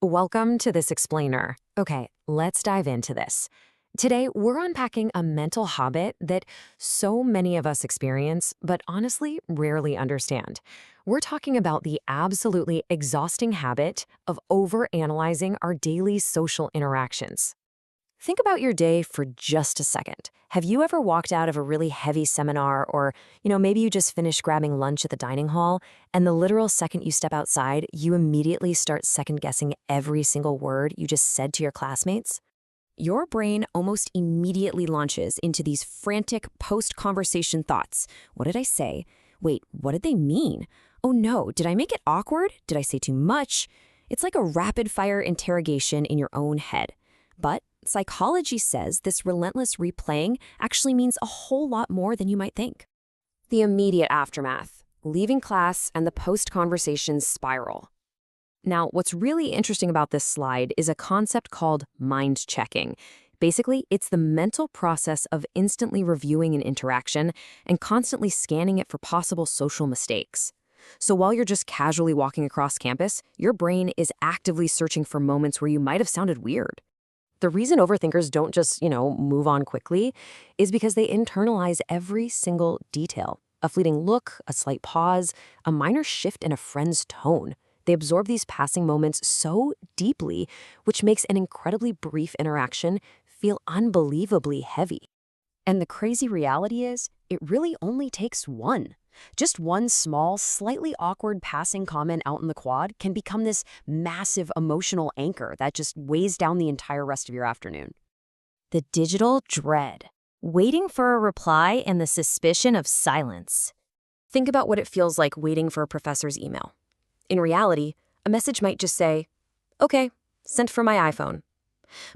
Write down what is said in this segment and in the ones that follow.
Welcome to this explainer. Okay, let's dive into this. Today, we're unpacking a mental habit that so many of us experience, but honestly rarely understand. We're talking about the absolutely exhausting habit of overanalyzing our daily social interactions. Think about your day for just a second. Have you ever walked out of a really heavy seminar or, maybe you just finished grabbing lunch at the dining hall, and the literal second you step outside, you immediately start second-guessing every single word you just said to your classmates? Your brain almost immediately launches into these frantic post-conversation thoughts. What did I say? Wait, what did they mean? Oh no, did I make it awkward? Did I say too much? It's like a rapid-fire interrogation in your own head. But psychology says this relentless replaying actually means a whole lot more than you might think. The immediate aftermath, leaving class and the post-conversation spiral. Now, what's really interesting about this slide is a concept called mind checking. Basically, it's the mental process of instantly reviewing an interaction and constantly scanning it for possible social mistakes. So while you're just casually walking across campus, your brain is actively searching for moments where you might have sounded weird. The reason overthinkers don't just, move on quickly is because they internalize every single detail. A fleeting look, a slight pause, a minor shift in a friend's tone. They absorb these passing moments so deeply, which makes an incredibly brief interaction feel unbelievably heavy. And the crazy reality is, it really only takes one. Just one small, slightly awkward passing comment out in the quad can become this massive emotional anchor that just weighs down the entire rest of your afternoon. The digital dread. Waiting for a reply and the suspicion of silence. Think about what it feels like waiting for a professor's email. In reality, a message might just say, "Okay, sent from my iPhone."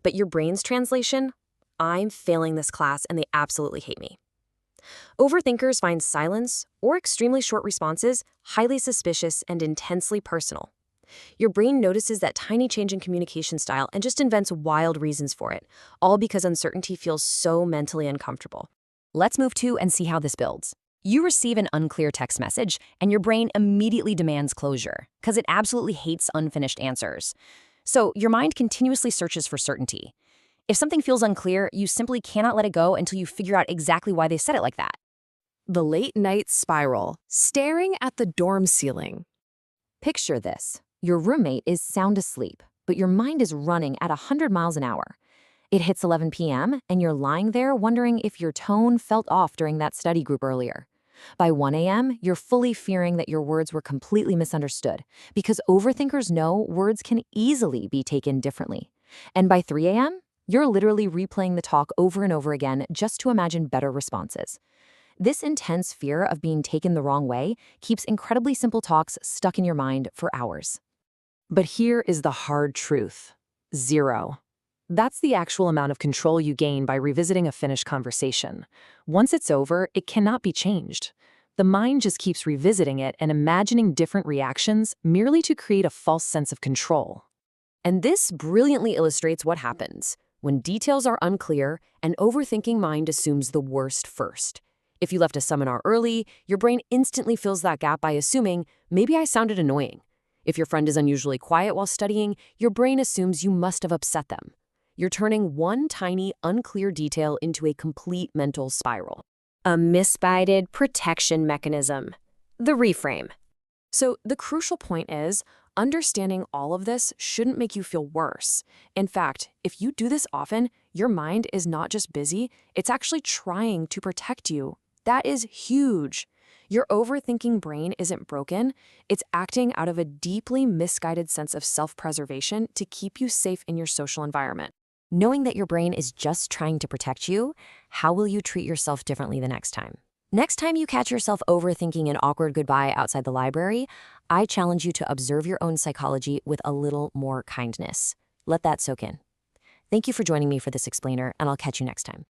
But your brain's translation, "I'm failing this class and they absolutely hate me." Overthinkers find silence or extremely short responses highly suspicious and intensely personal. Your brain notices that tiny change in communication style and just invents wild reasons for it, all because uncertainty feels so mentally uncomfortable. Let's move to and see how this builds. You receive an unclear text message, and your brain immediately demands closure, because it absolutely hates unfinished answers. So your mind continuously searches for certainty. If something feels unclear, you simply cannot let it go until you figure out exactly why they said it like that. The late-night spiral, staring at the dorm ceiling. Picture this. Your roommate is sound asleep, but your mind is running at 100 miles an hour. It hits 11 p.m., and you're lying there wondering if your tone felt off during that study group earlier. By 1 a.m., you're fully fearing that your words were completely misunderstood, because overthinkers know words can easily be taken differently. And by 3 a.m., you're literally replaying the talk over and over again just to imagine better responses. This intense fear of being taken the wrong way keeps incredibly simple talks stuck in your mind for hours. But here is the hard truth. 0. That's the actual amount of control you gain by revisiting a finished conversation. Once it's over, it cannot be changed. The mind just keeps revisiting it and imagining different reactions merely to create a false sense of control. And this brilliantly illustrates what happens when details are unclear, an overthinking mind assumes the worst first. If you left a seminar early, your brain instantly fills that gap by assuming, maybe I sounded annoying. If your friend is unusually quiet while studying, your brain assumes you must have upset them. You're turning one tiny, unclear detail into a complete mental spiral. A misguided protection mechanism. The reframe. So the crucial point is, understanding all of this shouldn't make you feel worse. In fact, if you do this often, your mind is not just busy, it's actually trying to protect you. That is huge. Your overthinking brain isn't broken, it's acting out of a deeply misguided sense of self-preservation to keep you safe in your social environment. Knowing that your brain is just trying to protect you, how will you treat yourself differently the next time? Next time you catch yourself overthinking an awkward goodbye outside the library, I challenge you to observe your own psychology with a little more kindness. Let that soak in. Thank you for joining me for this explainer, and I'll catch you next time.